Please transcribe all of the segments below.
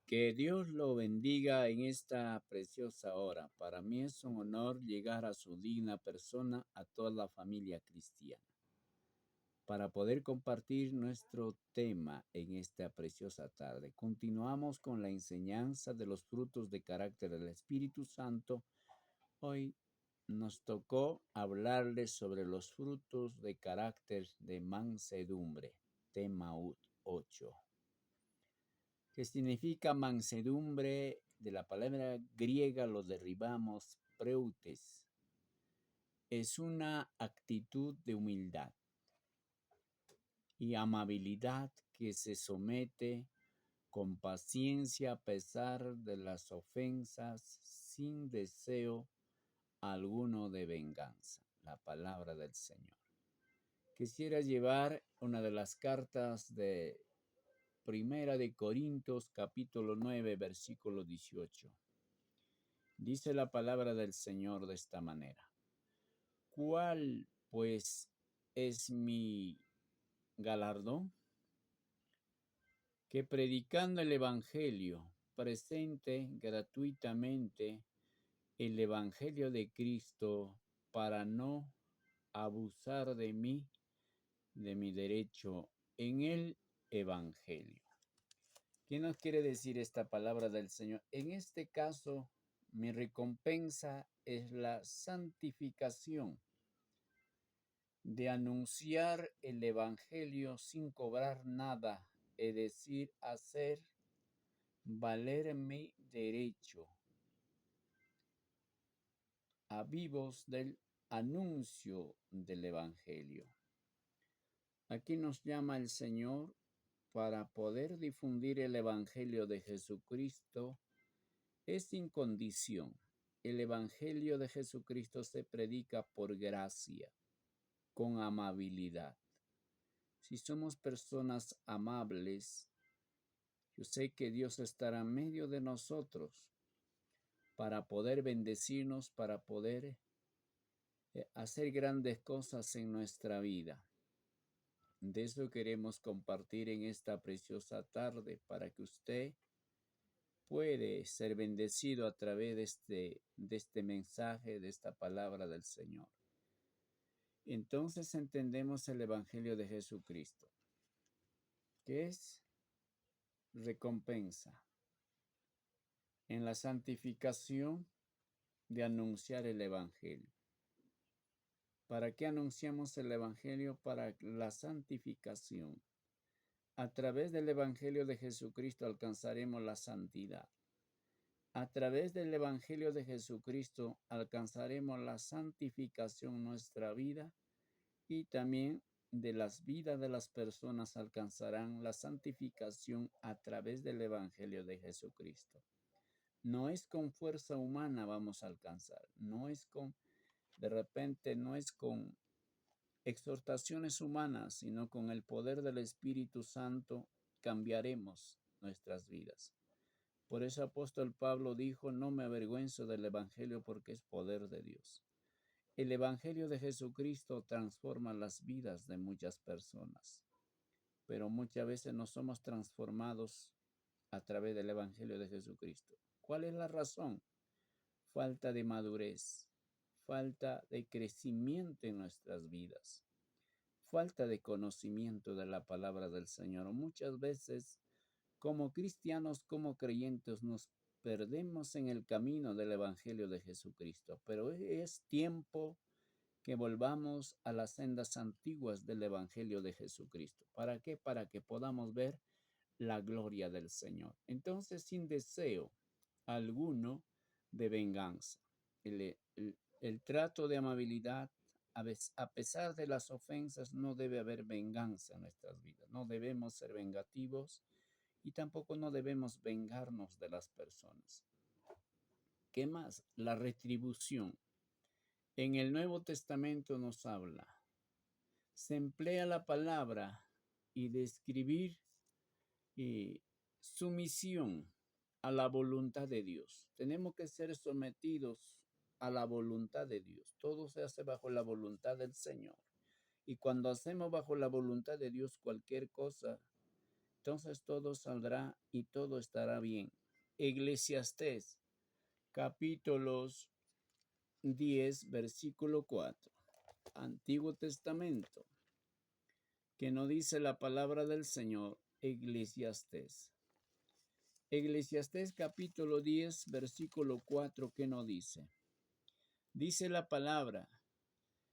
Que Dios lo bendiga en esta preciosa hora. Para mí es un honor llegar a su digna persona, a toda la familia cristiana, para poder compartir nuestro tema en esta preciosa tarde. Continuamos con la enseñanza de los frutos de carácter del Espíritu Santo. Hoy nos tocó hablarles sobre los frutos de carácter de mansedumbre, tema 8. Que significa mansedumbre, de la palabra griega lo derivamos preutes. Es una actitud de humildad y amabilidad que se somete con paciencia a pesar de las ofensas, sin deseo alguno de venganza. La palabra del Señor. Quisiera llevar una de las cartas de Primera de Corintios, capítulo 9, versículo 18. Dice la palabra del Señor de esta manera. ¿Cuál, pues, es mi galardón? Que predicando el Evangelio, presente gratuitamente el Evangelio de Cristo para no abusar de mí, de mi derecho en el Evangelio. ¿Qué nos quiere decir esta palabra del Señor? En este caso, mi recompensa es la santificación de anunciar el Evangelio sin cobrar nada, es decir, hacer valer mi derecho a vivos del anuncio del Evangelio. Aquí nos llama el Señor para poder difundir el Evangelio de Jesucristo. Es sin condición. El Evangelio de Jesucristo se predica por gracia, con amabilidad. Si somos personas amables, yo sé que Dios estará en medio de nosotros para poder bendecirnos, para poder hacer grandes cosas en nuestra vida. De eso queremos compartir en esta preciosa tarde para que usted puede ser bendecido a través de este mensaje, de esta palabra del Señor. Entonces entendemos el Evangelio de Jesucristo, que es recompensa en la santificación de anunciar el Evangelio. ¿Para qué anunciamos el Evangelio? Para la santificación. A través del Evangelio de Jesucristo alcanzaremos la santidad. A través del Evangelio de Jesucristo alcanzaremos la santificación en nuestra vida y también de las vidas de las personas alcanzarán la santificación a través del Evangelio de Jesucristo. No es con fuerza humana vamos a alcanzar, no es con exhortaciones humanas, sino con el poder del Espíritu Santo cambiaremos nuestras vidas. Por eso apóstol Pablo dijo, no me avergüenzo del Evangelio porque es poder de Dios. El Evangelio de Jesucristo transforma las vidas de muchas personas, pero muchas veces no somos transformados a través del Evangelio de Jesucristo. ¿Cuál es la razón? Falta de madurez, falta de crecimiento en nuestras vidas, falta de conocimiento de la palabra del Señor. Muchas veces, como cristianos, como creyentes, nos perdemos en el camino del Evangelio de Jesucristo, pero es tiempo que volvamos a las sendas antiguas del Evangelio de Jesucristo. ¿Para qué? Para que podamos ver la gloria del Señor. Entonces, sin deseo alguno de venganza. El trato de amabilidad, a pesar de las ofensas, no debe haber venganza en nuestras vidas. No debemos ser vengativos y tampoco no debemos vengarnos de las personas. ¿Qué más? La retribución. En el Nuevo Testamento nos habla. Se emplea la palabra y describir sumisión a la voluntad de Dios. Tenemos que ser sometidos a la voluntad de Dios. Todo se hace bajo la voluntad del Señor. Y cuando hacemos bajo la voluntad de Dios cualquier cosa, entonces todo saldrá y todo estará bien. Eclesiastés, capítulos 10, versículo 4. Antiguo Testamento, que no dice la palabra del Señor, Eclesiastés. Eclesiastés capítulo 10, versículo 4, que no dice. Dice la palabra,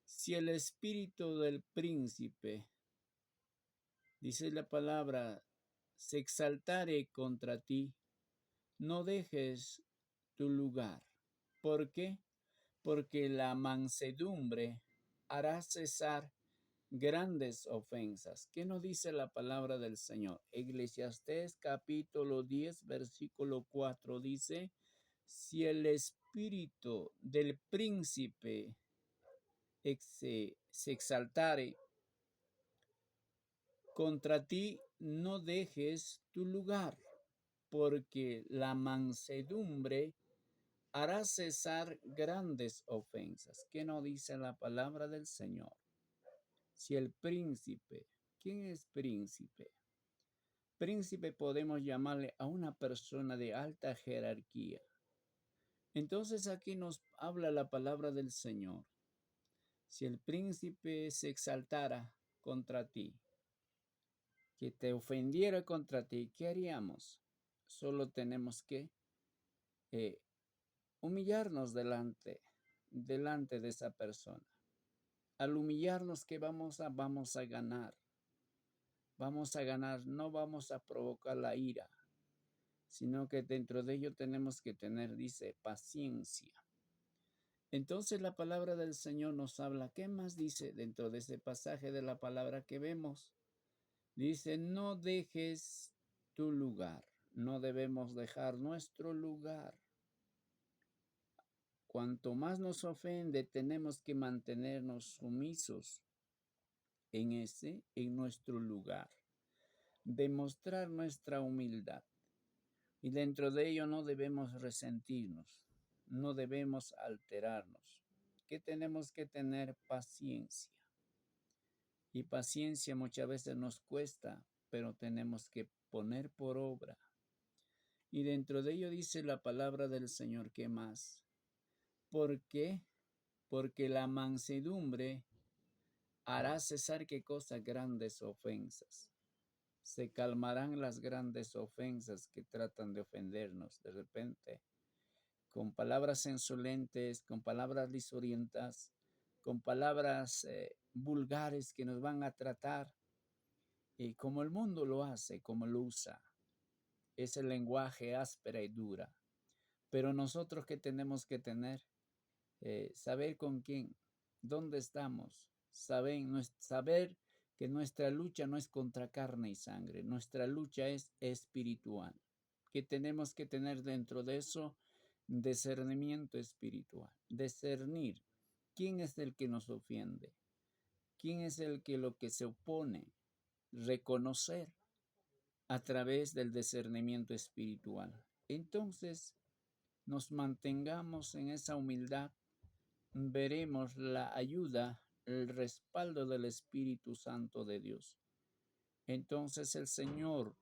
si el espíritu del príncipe, dice la palabra, se exaltare contra ti, no dejes tu lugar. ¿Por qué? Porque la mansedumbre hará cesar grandes ofensas. ¿Qué nos dice la palabra del Señor? Eclesiastés capítulo 10, versículo 4 dice, si el espíritu del príncipe se exaltare contra ti, no dejes tu lugar, porque la mansedumbre hará cesar grandes ofensas. ¿Qué nos dice la palabra del Señor? Si el príncipe, ¿quién es príncipe? Príncipe podemos llamarle a una persona de alta jerarquía. Entonces aquí nos habla la palabra del Señor. Si el príncipe se exaltara contra ti, que te ofendiera contra ti, ¿qué haríamos? Solo tenemos que humillarnos delante de esa persona. Al humillarnos, ¿qué vamos a ganar? Vamos a ganar, no vamos a provocar la ira, sino que dentro de ello tenemos que tener, dice, paciencia. Entonces la palabra del Señor nos habla, ¿qué más dice dentro de ese pasaje de la palabra que vemos? Dice, no dejes tu lugar, no debemos dejar nuestro lugar. Cuanto más nos ofende, tenemos que mantenernos sumisos en nuestro lugar, demostrar nuestra humildad. Y dentro de ello no debemos resentirnos, no debemos alterarnos, que tenemos que tener paciencia. Y paciencia muchas veces nos cuesta, pero tenemos que poner por obra. Y dentro de ello dice la palabra del Señor, ¿qué más? ¿Por qué? Porque la mansedumbre hará cesar qué cosa, grandes ofensas. Se calmarán las grandes ofensas que tratan de ofendernos de repente, con palabras insolentes, con palabras lisurientas, con palabras vulgares que nos van a tratar, y como el mundo lo hace, como lo usa. Es el lenguaje áspera y dura. Pero nosotros que tenemos que tener, saber con quién, dónde estamos, saber que nuestra lucha no es contra carne y sangre, nuestra lucha es espiritual, que tenemos que tener dentro de eso discernimiento espiritual, discernir quién es el que nos ofende, quién es el que lo que se opone, reconocer a través del discernimiento espiritual. Entonces, nos mantengamos en esa humildad, veremos la ayuda, el respaldo del Espíritu Santo de Dios. Entonces el Señor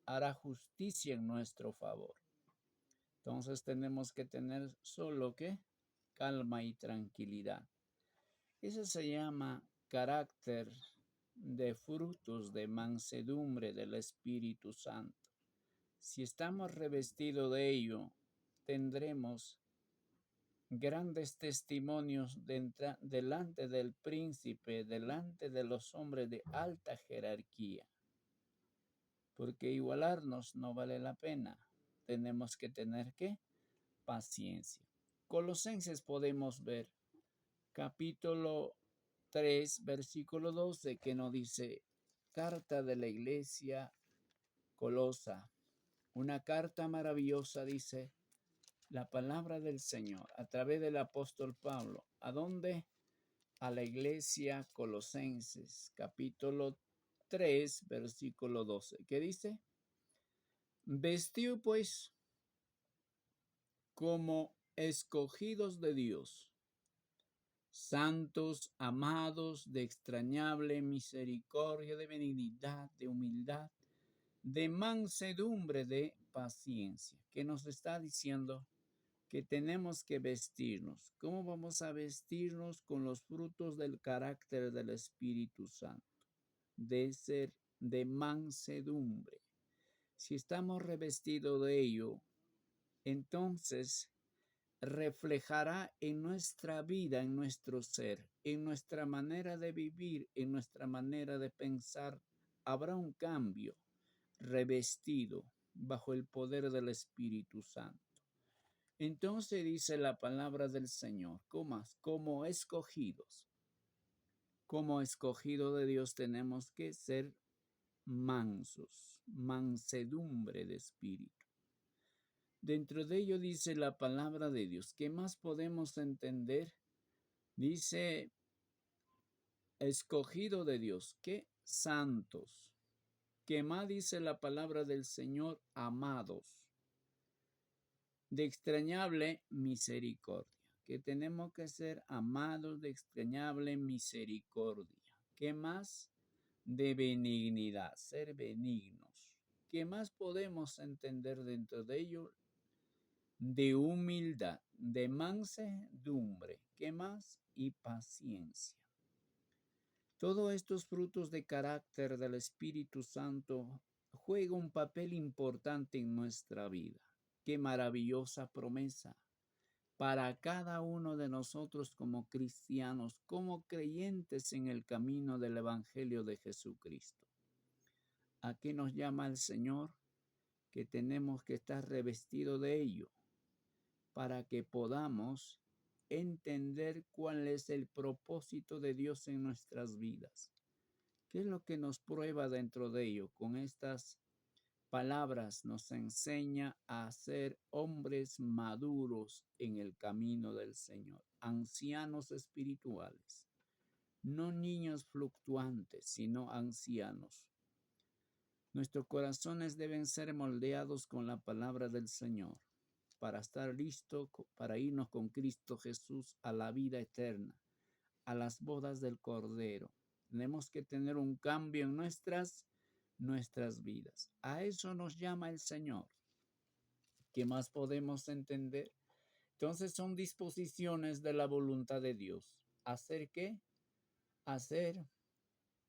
hará justicia en nuestro favor. Entonces tenemos que tener solo que calma y tranquilidad. Eso se llama carácter de frutos de mansedumbre del Espíritu Santo. Si estamos revestidos de ello, tendremos grandes testimonios delante del príncipe, delante de los hombres de alta jerarquía, porque igualarnos no vale la pena. Tenemos que tener ¿qué? Paciencia. Colosenses podemos ver capítulo 3, versículo 12, que nos dice, carta de la iglesia Colosa, una carta maravillosa, dice la palabra del Señor a través del apóstol Pablo. ¿A dónde? A la iglesia Colosenses, capítulo 3, versículo 12. ¿Qué dice? Vestido pues como escogidos de Dios, santos, amados, de extrañable misericordia, de benignidad, de humildad, de mansedumbre, de paciencia, que nos está diciendo que tenemos que vestirnos. ¿Cómo vamos a vestirnos? Con los frutos del carácter del Espíritu Santo, de ser de mansedumbre. Si estamos revestidos de ello, entonces reflejará en nuestra vida, en nuestro ser, en nuestra manera de vivir, en nuestra manera de pensar. Habrá un cambio revestido bajo el poder del Espíritu Santo. Entonces dice la palabra del Señor, como escogidos, como escogidos de Dios tenemos que ser mansos, mansedumbre de espíritu. Dentro de ello dice la palabra de Dios. ¿Qué más podemos entender? Dice, escogido de Dios, ¿qué? Santos. ¿Qué más dice la palabra del Señor? Amados. De extrañable misericordia. Que tenemos que ser amados de extrañable misericordia. ¿Qué más? De benignidad, ser benignos. ¿Qué más podemos entender dentro de ello? De humildad, de mansedumbre, ¿qué más? Y paciencia. Todos estos frutos de carácter del Espíritu Santo juegan un papel importante en nuestra vida. Qué maravillosa promesa para cada uno de nosotros como cristianos, como creyentes en el camino del Evangelio de Jesucristo. ¿A qué nos llama el Señor? Que tenemos que estar revestidos de ello, para que podamos entender cuál es el propósito de Dios en nuestras vidas. ¿Qué es lo que nos prueba dentro de ello? Con estas palabras nos enseña a ser hombres maduros en el camino del Señor, ancianos espirituales, no niños fluctuantes, sino ancianos. Nuestros corazones deben ser moldeados con la palabra del Señor, para estar listos para irnos con Cristo Jesús a la vida eterna, a las bodas del Cordero. Tenemos que tener un cambio en nuestras vidas. A eso nos llama el Señor. ¿Qué más podemos entender? Entonces son disposiciones de la voluntad de Dios. ¿Hacer qué? A ser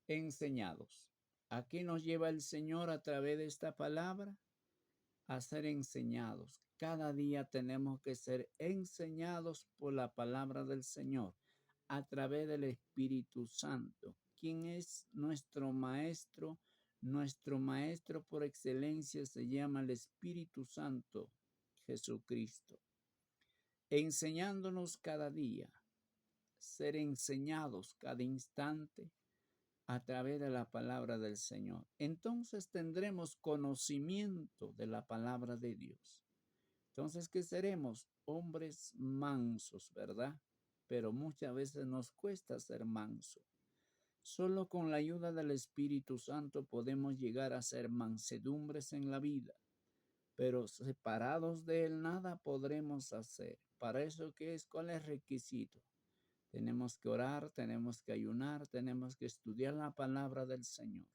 enseñados. ¿A qué nos lleva el Señor a través de esta palabra? A ser enseñados. Cada día tenemos que ser enseñados por la palabra del Señor a través del Espíritu Santo, quien es nuestro maestro. Nuestro maestro por excelencia se llama el Espíritu Santo, Jesucristo, enseñándonos cada día, ser enseñados cada instante a través de la palabra del Señor. Entonces tendremos conocimiento de la palabra de Dios. Entonces, ¿qué seremos? Hombres mansos, ¿verdad? Pero muchas veces nos cuesta ser manso. Solo con la ayuda del Espíritu Santo podemos llegar a ser mansedumbres en la vida, pero separados de Él nada podremos hacer. Para eso, ¿qué es? ¿Cuál es el requisito? Tenemos que orar, tenemos que ayunar, tenemos que estudiar la palabra del Señor.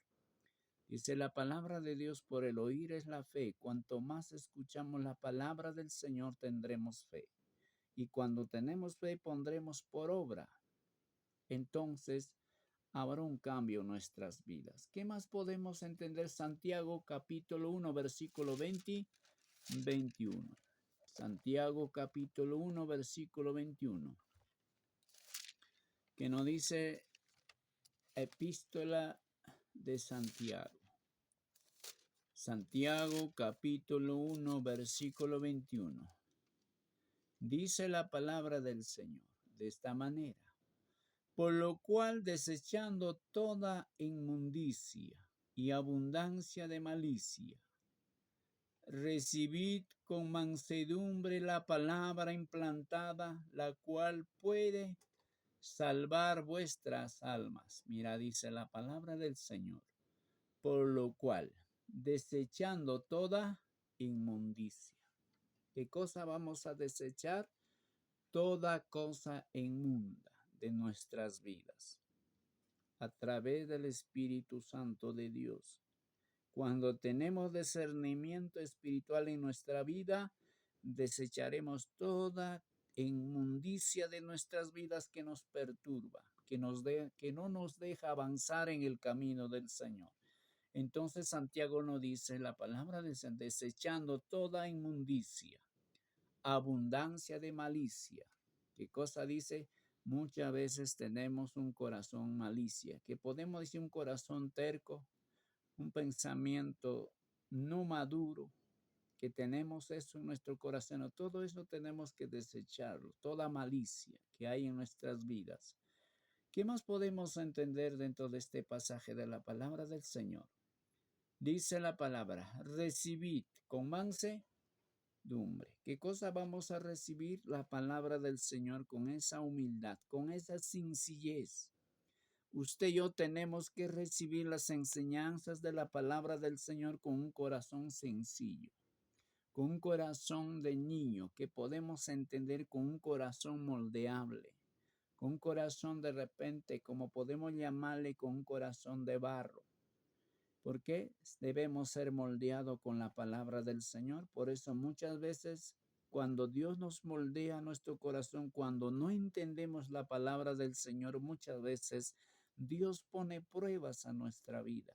Dice la palabra de Dios, por el oír es la fe. Cuanto más escuchamos la palabra del Señor, tendremos fe. Y cuando tenemos fe, pondremos por obra. Entonces, habrá un cambio en nuestras vidas. ¿Qué más podemos entender? Santiago capítulo 1, versículo 20, 21. Santiago capítulo 1, versículo 21. Que nos dice epístola de Santiago. Santiago capítulo 1, versículo 21. Dice la palabra del Señor de esta manera. Por lo cual, desechando toda inmundicia y abundancia de malicia, recibid con mansedumbre la palabra implantada, la cual puede salvar vuestras almas. Mira, dice la palabra del Señor. Por lo cual, desechando toda inmundicia. ¿Qué cosa vamos a desechar? Toda cosa inmunda de nuestras vidas, a través del Espíritu Santo de Dios. Cuando tenemos discernimiento espiritual en nuestra vida, desecharemos toda inmundicia de nuestras vidas que nos perturba, que no nos deja avanzar en el camino del Señor. Entonces Santiago nos dice la palabra de desechando toda inmundicia, abundancia de malicia. ¿Qué cosa dice? Muchas veces tenemos un corazón malicia, que podemos decir un corazón terco, un pensamiento no maduro, que tenemos eso en nuestro corazón. Todo eso tenemos que desecharlo, toda malicia que hay en nuestras vidas. ¿Qué más podemos entender dentro de este pasaje de la palabra del Señor? Dice la palabra, recibid con mansedumbre. ¿Qué cosa vamos a recibir? La palabra del Señor con esa humildad, con esa sencillez. Usted y yo tenemos que recibir las enseñanzas de la palabra del Señor con un corazón sencillo, con un corazón de niño que podemos entender, con un corazón moldeable, con un corazón de repente, como podemos llamarle, con un corazón de barro. ¿Por qué? Debemos ser moldeados con la palabra del Señor. Por eso muchas veces cuando Dios nos moldea nuestro corazón, cuando no entendemos la palabra del Señor, muchas veces Dios pone pruebas a nuestra vida.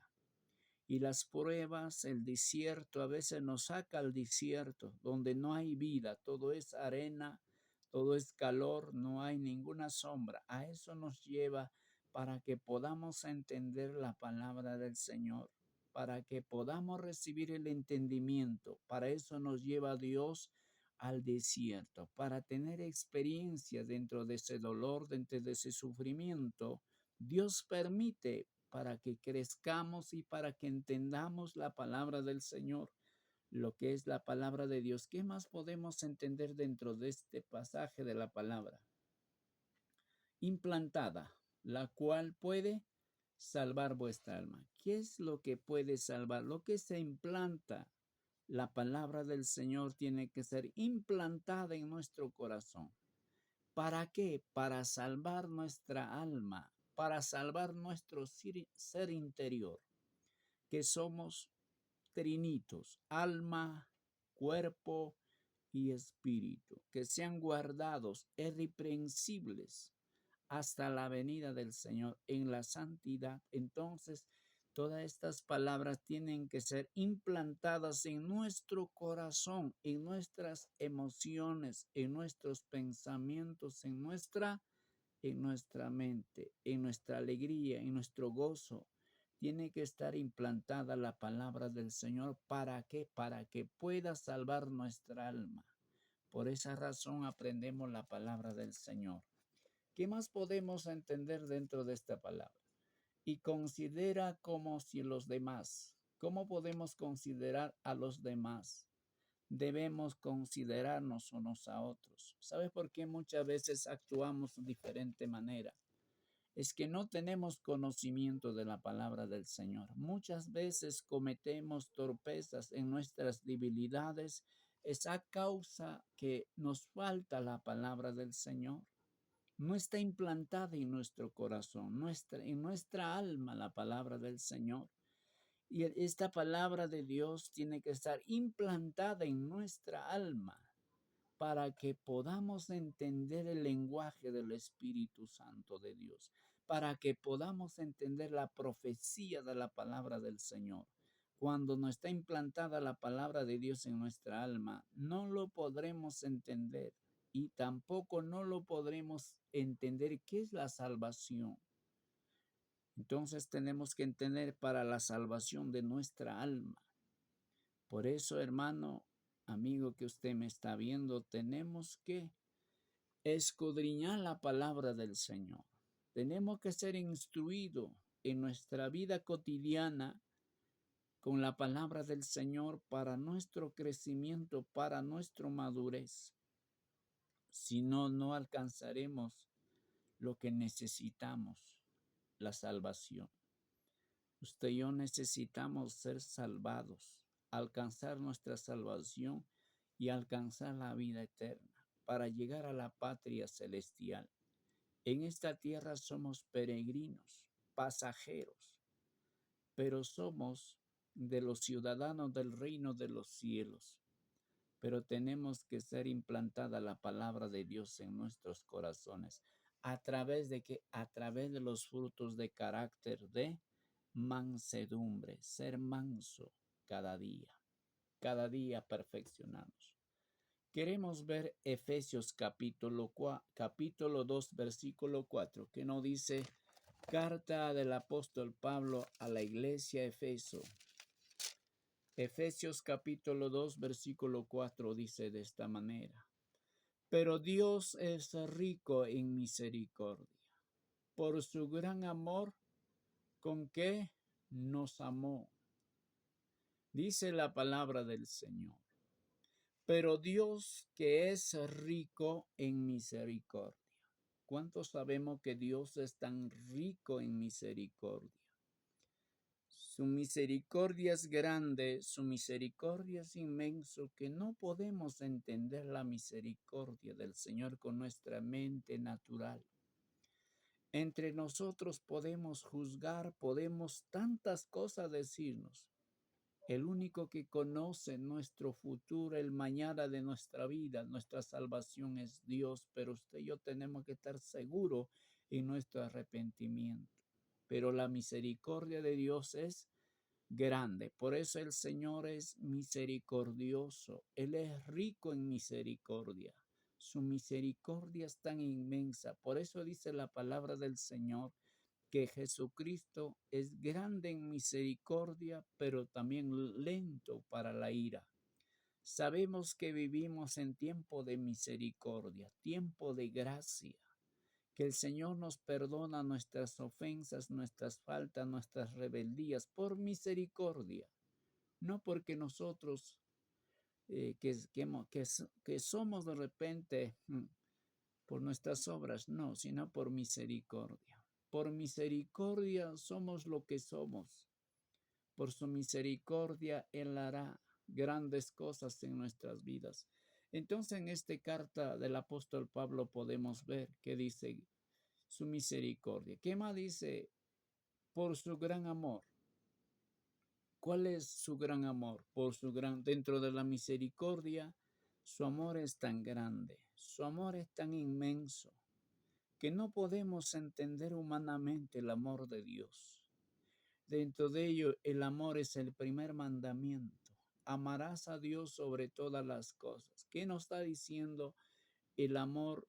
Y las pruebas, el desierto, a veces nos saca al desierto, donde no hay vida, todo es arena, todo es calor, no hay ninguna sombra. A eso nos lleva para que podamos entender la palabra del Señor, para que podamos recibir el entendimiento. Para eso nos lleva Dios al desierto, para tener experiencia dentro de ese dolor, dentro de ese sufrimiento. Dios permite para que crezcamos y para que entendamos la palabra del Señor, lo que es la palabra de Dios. ¿Qué más podemos entender dentro de este pasaje de la palabra? Implantada, la cual puede salvar vuestra alma. ¿Qué es lo que puede salvar? Lo que se implanta. La palabra del Señor tiene que ser implantada en nuestro corazón. ¿Para qué? Para salvar nuestra alma, para salvar nuestro ser interior, que somos trinitos, alma, cuerpo y espíritu, que sean guardados irreprensibles hasta la venida del Señor en la santidad. Entonces, todas estas palabras tienen que ser implantadas en nuestro corazón, en nuestras emociones, en nuestros pensamientos, en nuestra mente, en nuestra alegría, en nuestro gozo. Tiene que estar implantada la palabra del Señor. ¿Para qué? Para que pueda salvar nuestra alma. Por esa razón aprendemos la palabra del Señor. ¿Qué más podemos entender dentro de esta palabra? Y considera como si los demás. ¿Cómo podemos considerar a los demás? Debemos considerarnos unos a otros. ¿Sabes por qué muchas veces actuamos de diferente manera? Es que no tenemos conocimiento de la palabra del Señor. Muchas veces cometemos torpezas en nuestras debilidades. Es a causa que nos falta la palabra del Señor. No está implantada en nuestro corazón, en nuestra alma la palabra del Señor. Y esta palabra de Dios tiene que estar implantada en nuestra alma para que podamos entender el lenguaje del Espíritu Santo de Dios, para que podamos entender la profecía de la palabra del Señor. Cuando no está implantada la palabra de Dios en nuestra alma, no lo podremos entender y tampoco no lo podremos entender qué es la salvación. Entonces tenemos que entender para la salvación de nuestra alma. Por eso, hermano, amigo que usted me está viendo, tenemos que escudriñar la palabra del Señor. Tenemos que ser instruidos en nuestra vida cotidiana con la palabra del Señor para nuestro crecimiento, para nuestra madurez. Si no, no alcanzaremos lo que necesitamos, la salvación. Usted y yo necesitamos ser salvados, alcanzar nuestra salvación y alcanzar la vida eterna para llegar a la patria celestial. En esta tierra somos peregrinos, pasajeros, pero somos de los ciudadanos del reino de los cielos, pero tenemos que ser implantada la palabra de Dios en nuestros corazones. ¿A través de qué? A través de los frutos de carácter de mansedumbre, ser manso cada día perfeccionados. Queremos ver Efesios capítulo 2, versículo 4, que nos dice: carta del apóstol Pablo a la iglesia Efeso. Efesios capítulo 2, versículo 4 dice de esta manera: pero Dios es rico en misericordia, por su gran amor con que nos amó. Dice la palabra del Señor. Pero Dios que es rico en misericordia. ¿Cuántos sabemos que Dios es tan rico en misericordia? Su misericordia es grande, su misericordia es inmenso, que no podemos entender la misericordia del Señor con nuestra mente natural. Entre nosotros podemos juzgar, podemos tantas cosas decirnos. El único que conoce nuestro futuro, el mañana de nuestra vida, nuestra salvación es Dios, pero usted y yo tenemos que estar seguros en nuestro arrepentimiento. Pero la misericordia de Dios es grande. Por eso el Señor es misericordioso. Él es rico en misericordia. Su misericordia es tan inmensa. Por eso dice la palabra del Señor que Jesucristo es grande en misericordia, pero también lento para la ira. Sabemos que vivimos en tiempo de misericordia, tiempo de gracia, que el Señor nos perdona nuestras ofensas, nuestras faltas, nuestras rebeldías por misericordia, no porque nosotros que somos de repente por nuestras obras, no, sino por misericordia. Por misericordia somos lo que somos. Por su misericordia Él hará grandes cosas en nuestras vidas. Entonces en esta carta del apóstol Pablo podemos ver que dice su misericordia. ¿Qué más dice? Por su gran amor. ¿Cuál es su gran amor? Dentro de la misericordia, su amor es tan grande, su amor es tan inmenso, que no podemos entender humanamente el amor de Dios. Dentro de ello, el amor es el primer mandamiento. Amarás a Dios sobre todas las cosas. ¿Qué nos está diciendo? El amor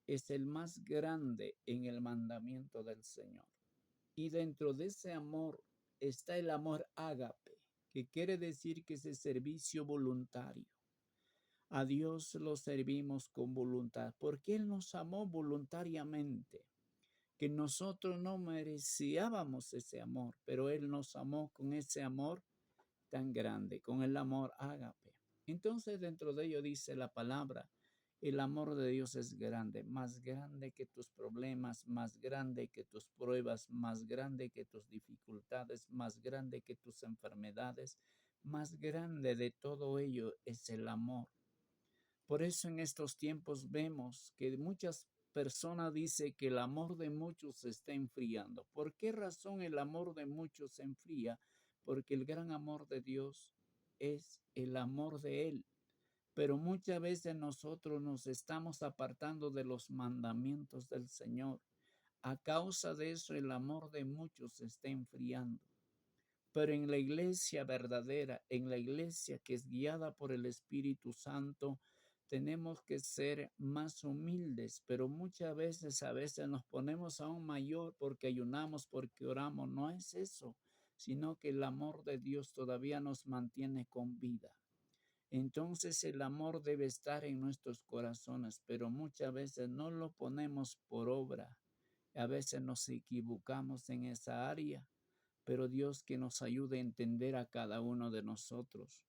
es el más grande en el mandamiento del Señor. Y dentro de ese amor está el amor ágape, que quiere decir que es el servicio voluntario. A Dios lo servimos con voluntad, porque Él nos amó voluntariamente, que nosotros no merecíamos ese amor, pero Él nos amó con ese amor tan grande, con el amor ágape. Entonces dentro de ello dice la palabra, el amor de Dios es grande, más grande que tus problemas, más grande que tus pruebas, más grande que tus dificultades, más grande que tus enfermedades, más grande de todo ello es el amor. Por eso en estos tiempos vemos que muchas personas dicen que el amor de muchos se está enfriando. ¿Por qué razón el amor de muchos se enfría? Porque el gran amor de Dios es el amor de Él. Pero muchas veces nosotros nos estamos apartando de los mandamientos del Señor. A causa de eso el amor de muchos se está enfriando. Pero en la iglesia verdadera, en la iglesia que es guiada por el Espíritu Santo, tenemos que ser más humildes, pero muchas veces, a veces nos ponemos aún mayor porque ayunamos, porque oramos. No es eso, sino que el amor de Dios todavía nos mantiene con vida. Entonces el amor debe estar en nuestros corazones, pero muchas veces no lo ponemos por obra. A veces nos equivocamos en esa área, pero Dios que nos ayude a entender a cada uno de nosotros.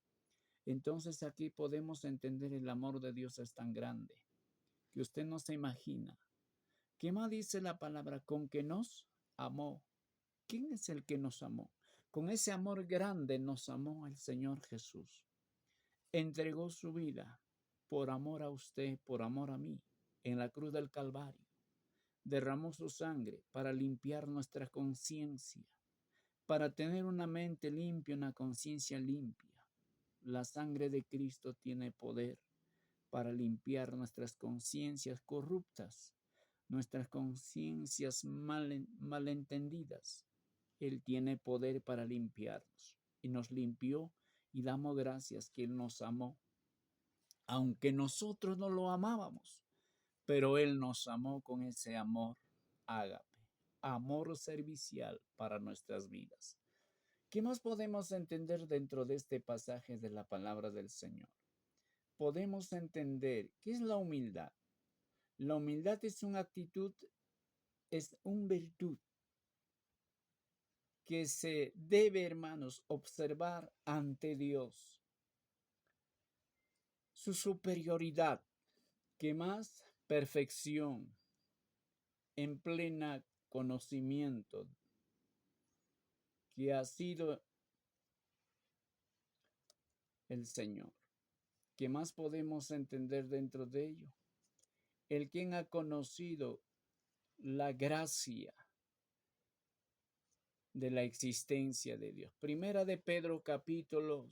Entonces aquí podemos entender el amor de Dios es tan grande que usted no se imagina. ¿Qué más dice la palabra? Con que nos amó. ¿Quién es el que nos amó? Con ese amor grande nos amó el Señor Jesús. Entregó su vida por amor a usted, por amor a mí, en la cruz del Calvario. Derramó su sangre para limpiar nuestra conciencia, para tener una mente limpia, una conciencia limpia. La sangre de Cristo tiene poder para limpiar nuestras conciencias corruptas, nuestras conciencias malentendidas. Él tiene poder para limpiarnos y nos limpió y damos gracias que Él nos amó, aunque nosotros no lo amábamos, pero Él nos amó con ese amor ágape, amor servicial para nuestras vidas. ¿Qué más podemos entender dentro de este pasaje de la palabra del Señor? Podemos entender qué es la humildad. La humildad es una actitud, es una virtud que se debe, hermanos, observar ante Dios. Su superioridad, que más perfección en plena conocimiento que ha sido el Señor. ¿Qué más podemos entender dentro de ello? El quien ha conocido la gracia de la existencia de Dios. Primera de Pedro capítulo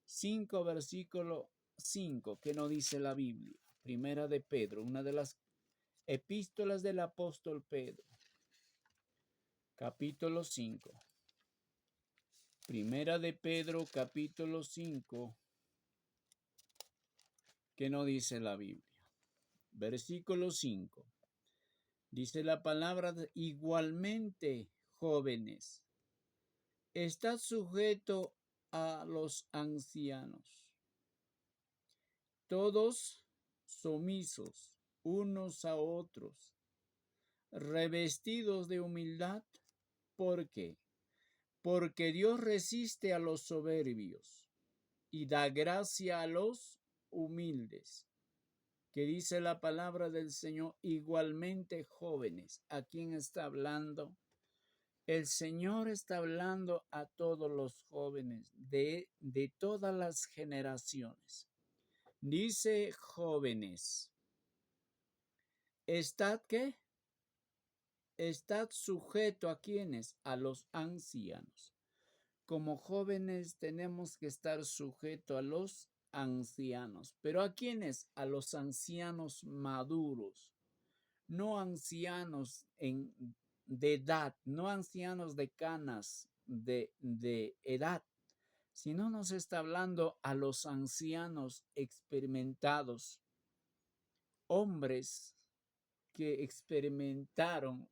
5 versículo 5, que no dice la Biblia. Primera de Pedro, una de las epístolas del apóstol Pedro, capítulo 5. Primera de Pedro capítulo 5, que no dice la Biblia. Versículo 5. Dice la palabra, igualmente, jóvenes, estad sujeto a los ancianos, todos sumisos unos a otros, revestidos de humildad. ¿Por qué? Porque Dios resiste a los soberbios y da gracia a los humildes. Que dice la palabra del Señor, igualmente jóvenes. ¿A quién está hablando? El Señor está hablando a todos los jóvenes de todas las generaciones. Dice jóvenes, ¿estad qué? Estad sujeto a quienes, a los ancianos. Como jóvenes tenemos que estar sujeto a los ancianos. ¿Pero a quiénes? A los ancianos maduros, no ancianos de edad, no ancianos de canas de edad, sino nos está hablando a los ancianos experimentados, hombres que experimentaron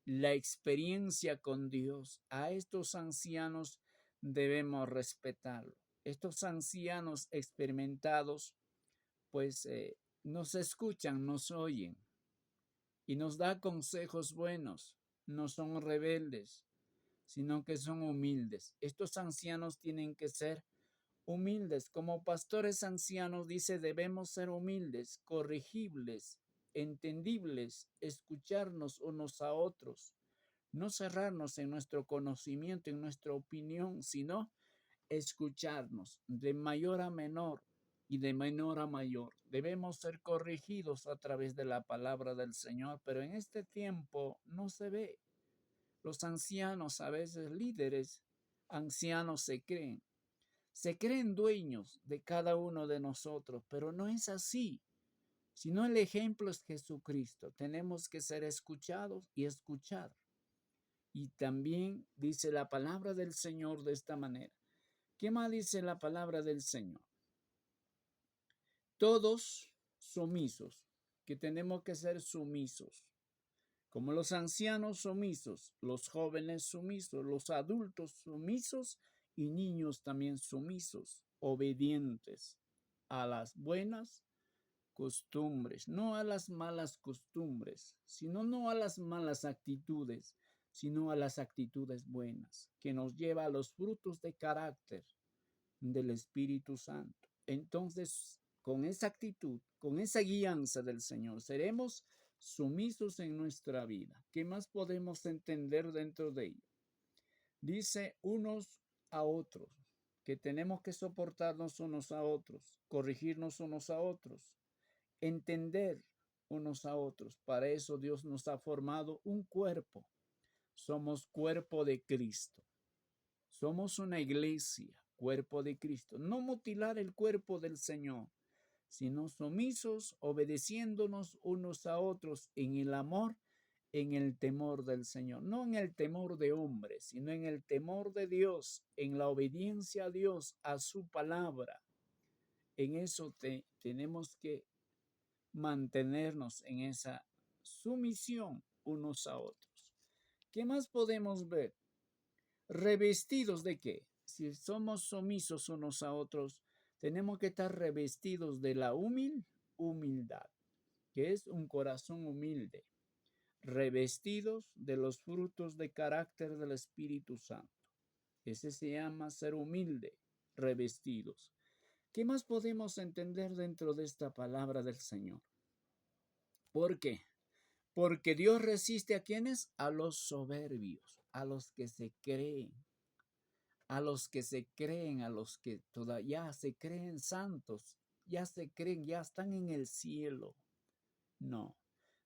la experiencia con Dios. A estos ancianos debemos respetarlo. Estos ancianos experimentados, pues nos escuchan, nos oyen y nos da consejos buenos. No son rebeldes, sino que son humildes. Estos ancianos tienen que ser humildes. Como pastores ancianos, dice, debemos ser humildes, corregibles, entendibles, escucharnos unos a otros, no cerrarnos en nuestro conocimiento, en nuestra opinión, sino escucharnos de mayor a menor y de menor a mayor. Debemos ser corregidos a través de la palabra del Señor, pero en este tiempo no se ve. Los ancianos, a veces líderes ancianos, se creen dueños de cada uno de nosotros, pero no es así, sino el ejemplo es Jesucristo. Tenemos que ser escuchados y escuchar. Y también dice la palabra del Señor de esta manera. ¿Qué más dice la palabra del Señor? Todos sumisos, que tenemos que ser sumisos, como los ancianos sumisos, los jóvenes sumisos, los adultos sumisos y niños también sumisos, obedientes a las buenas costumbres, no a las malas costumbres, sino no a las malas actitudes, sino a las actitudes buenas, que nos lleva a los frutos de carácter del Espíritu Santo. Entonces, con esa actitud, con esa guianza del Señor, seremos sumisos en nuestra vida. ¿Qué más podemos entender dentro de ello? Dice unos a otros, que tenemos que soportarnos unos a otros, corregirnos unos a otros, entender unos a otros. Para eso Dios nos ha formado un cuerpo. Somos cuerpo de Cristo. Somos una iglesia, cuerpo de Cristo. No mutilar el cuerpo del Señor, sino sumisos, obedeciéndonos unos a otros en el amor, en el temor del Señor. No en el temor de hombres, sino en el temor de Dios, en la obediencia a Dios, a su palabra. En eso tenemos que mantenernos en esa sumisión unos a otros. ¿Qué más podemos ver? ¿Revestidos de qué? Si somos sumisos unos a otros, tenemos que estar revestidos de la humildad, que es un corazón humilde, revestidos de los frutos de carácter del Espíritu Santo. Ese se llama ser humilde, revestidos. ¿Qué más podemos entender dentro de esta palabra del Señor? ¿Por qué? Porque Dios resiste a quienes? A los soberbios, a los que se creen, a los que se creen, a los que todavía se creen santos, ya se creen, ya están en el cielo. No,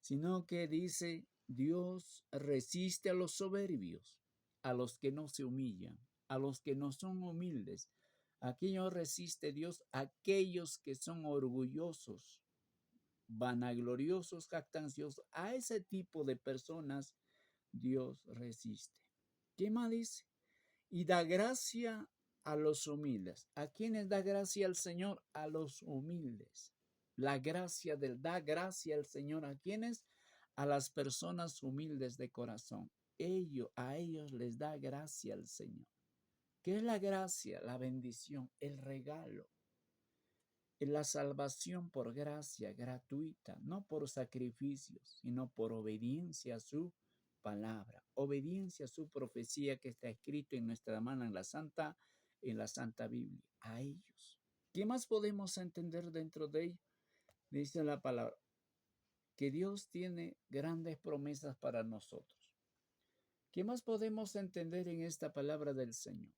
sino que dice, Dios resiste a los soberbios, a los que no se humillan, a los que no son humildes. Aquello resiste Dios a aquellos que son orgullosos, vanagloriosos, jactanciosos. A ese tipo de personas Dios resiste. ¿Qué más dice? Y da gracia a los humildes. ¿A quiénes da gracia el Señor? A los humildes. La gracia da gracia al Señor. ¿A quiénes? A las personas humildes de corazón. A ellos les da gracia al Señor. ¿Qué es la gracia? La bendición, el regalo. La salvación por gracia gratuita, no por sacrificios, sino por obediencia a su palabra, obediencia a su profecía que está escrito en nuestra mano en la Santa Biblia, a ellos. ¿Qué más podemos entender dentro de ello? Dice la palabra, que Dios tiene grandes promesas para nosotros. ¿Qué más podemos entender en esta palabra del Señor?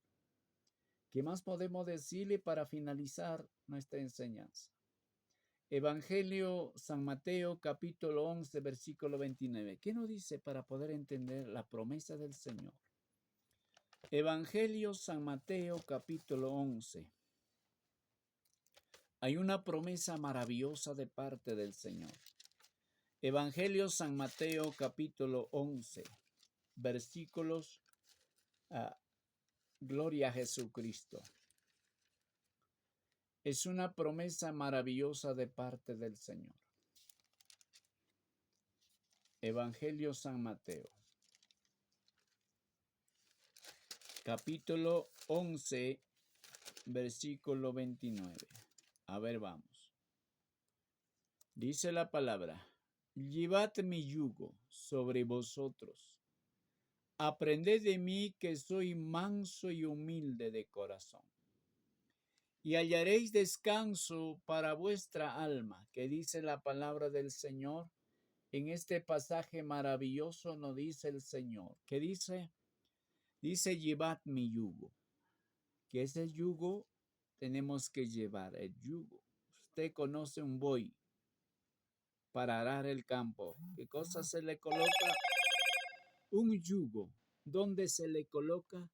¿Qué más podemos decirle para finalizar nuestra enseñanza? Evangelio San Mateo, capítulo 11, versículo 29. ¿Qué nos dice para poder entender la promesa del Señor? Evangelio San Mateo, capítulo 11. Hay una promesa maravillosa de parte del Señor. Evangelio San Mateo, capítulo 11, versículos, gloria a Jesucristo. Es una promesa maravillosa de parte del Señor. Evangelio San Mateo, capítulo 11, versículo 29. A ver, vamos. Dice la palabra, llevad mi yugo sobre vosotros. Aprended de mí que soy manso y humilde de corazón. Y hallaréis descanso para vuestra alma, que dice la palabra del Señor. En este pasaje maravilloso nos dice el Señor, que dice, llevad mi yugo. ¿Qué es el yugo? Tenemos que llevar el yugo. Usted conoce un buey para arar el campo. ¿Qué cosa se le coloca? Un yugo. ¿Dónde se le coloca?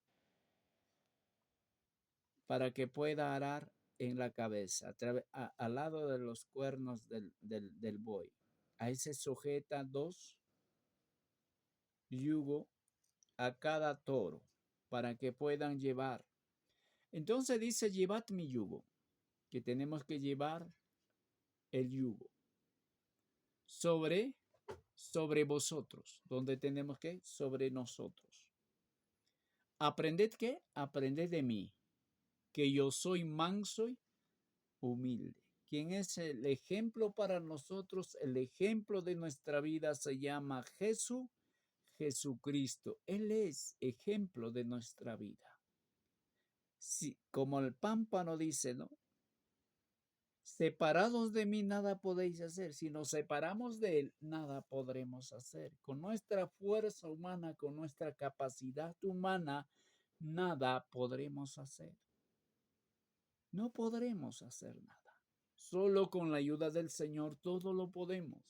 Para que pueda arar en la cabeza, al lado de los cuernos del buey. Ahí se sujeta 2 yugos a cada toro para que puedan llevar. Entonces dice, llevad mi yugo, que tenemos que llevar el yugo sobre vosotros, donde tenemos que sobre nosotros. Aprended qué, aprended de mí, que yo soy manso y humilde. ¿Quién es el ejemplo para nosotros? El ejemplo de nuestra vida se llama Jesucristo. Él es ejemplo de nuestra vida. Sí, como el pámpano dice, ¿no? Separados de mí nada podéis hacer. Si nos separamos de Él, nada podremos hacer. Con nuestra fuerza humana, con nuestra capacidad humana, nada podremos hacer. No podremos hacer nada. Solo con la ayuda del Señor todo lo podemos.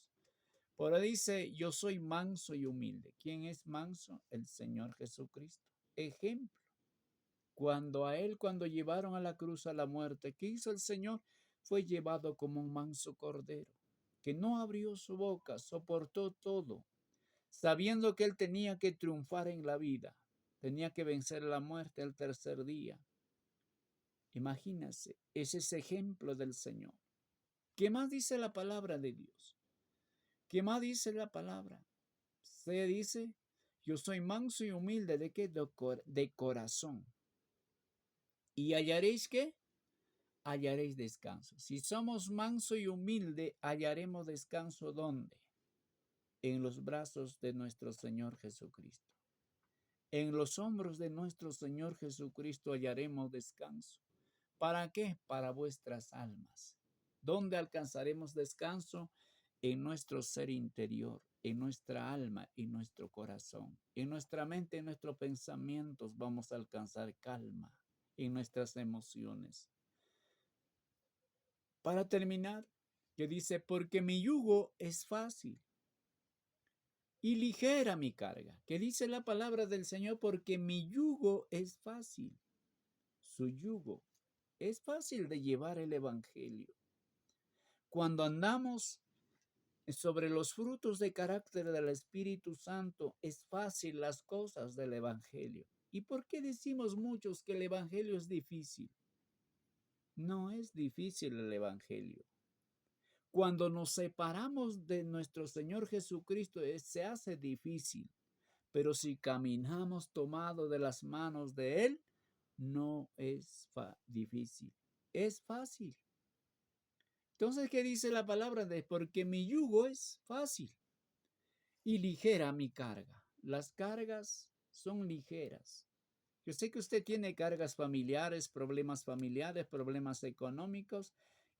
Por ahí dice, yo soy manso y humilde. ¿Quién es manso? El Señor Jesucristo. Ejemplo. Cuando llevaron a la cruz a la muerte, ¿qué hizo el Señor? Fue llevado como un manso cordero, que no abrió su boca, soportó todo, sabiendo que él tenía que triunfar en la vida, tenía que vencer la muerte el tercer día. Imagínense, ese es ejemplo del Señor. ¿Qué más dice la palabra de Dios? ¿Qué más dice la palabra? Se dice, yo soy manso y humilde, ¿de qué? De corazón. ¿Y hallaréis qué? Hallaréis descanso. Si somos manso y humilde, hallaremos descanso ¿dónde? En los brazos de nuestro Señor Jesucristo. En los hombros de nuestro Señor Jesucristo hallaremos descanso. ¿Para qué? Para vuestras almas. ¿Dónde alcanzaremos descanso? En nuestro ser interior, en nuestra alma, en nuestro corazón. En nuestra mente, en nuestros pensamientos vamos a alcanzar calma, en nuestras emociones. Para terminar, que dice, porque mi yugo es fácil y ligera mi carga. Que dice la palabra del Señor, porque mi yugo es fácil. Su yugo es fácil de llevar el evangelio. Cuando andamos sobre los frutos de carácter del Espíritu Santo, es fácil las cosas del evangelio. ¿Y por qué decimos muchos que el evangelio es difícil? No es difícil el evangelio. Cuando nos separamos de nuestro Señor Jesucristo, se hace difícil, pero si caminamos tomados de las manos de Él, no es difícil, es fácil. Entonces, ¿qué dice la palabra? Porque mi yugo es fácil y ligera mi carga. Las cargas son ligeras. Yo sé que usted tiene cargas familiares, problemas económicos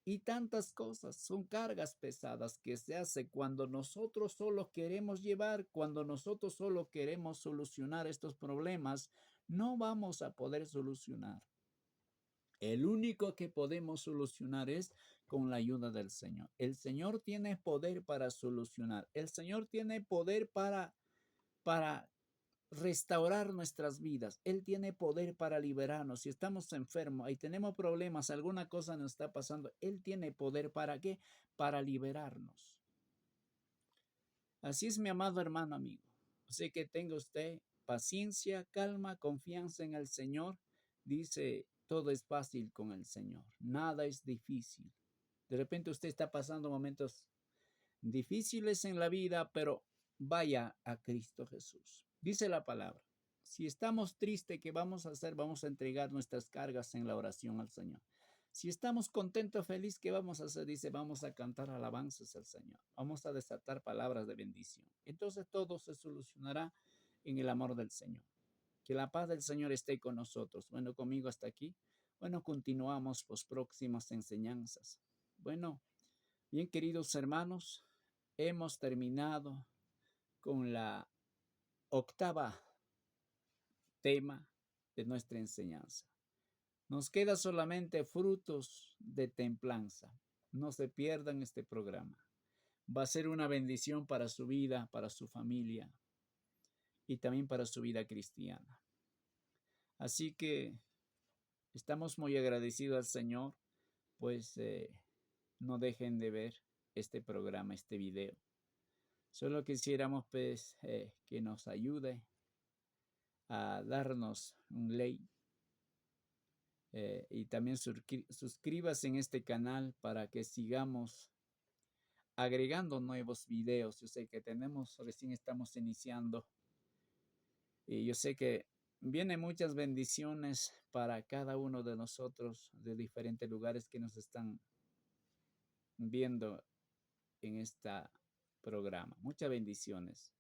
y tantas cosas. Son cargas pesadas que se hace cuando nosotros solo queremos llevar, cuando nosotros solo queremos solucionar estos problemas, no vamos a poder solucionar. El único que podemos solucionar es con la ayuda del Señor. El Señor tiene poder para solucionar. El Señor tiene poder para restaurar nuestras vidas. Él tiene poder para liberarnos. Si estamos enfermos y tenemos problemas, alguna cosa nos está pasando, Él tiene poder ¿para qué? Para liberarnos. Así es, mi amado hermano amigo. Así que tenga usted paciencia, calma, confianza en el Señor. Dice, todo es fácil con el Señor. Nada es difícil. De repente usted está pasando momentos difíciles en la vida, pero vaya a Cristo Jesús. Dice la palabra, si estamos tristes, ¿qué vamos a hacer? Vamos a entregar nuestras cargas en la oración al Señor. Si estamos contentos, felices, ¿qué vamos a hacer? Dice, vamos a cantar alabanzas al Señor. Vamos a desatar palabras de bendición. Entonces todo se solucionará en el amor del Señor. Que la paz del Señor esté con nosotros. Bueno, conmigo hasta aquí. Bueno, continuamos las próximas enseñanzas. Bueno, bien, queridos hermanos, hemos terminado con la octava tema de nuestra enseñanza. Nos queda solamente frutos de templanza. No se pierdan este programa. Va a ser una bendición para su vida, para su familia y también para su vida cristiana. Así que estamos muy agradecidos al Señor, pues no dejen de ver este programa, este video. Solo quisiéramos pues, que nos ayude a darnos un like y también suscríbase en este canal para que sigamos agregando nuevos videos. Yo sé que recién estamos iniciando y yo sé que vienen muchas bendiciones para cada uno de nosotros de diferentes lugares que nos están viendo en este programa. Muchas bendiciones.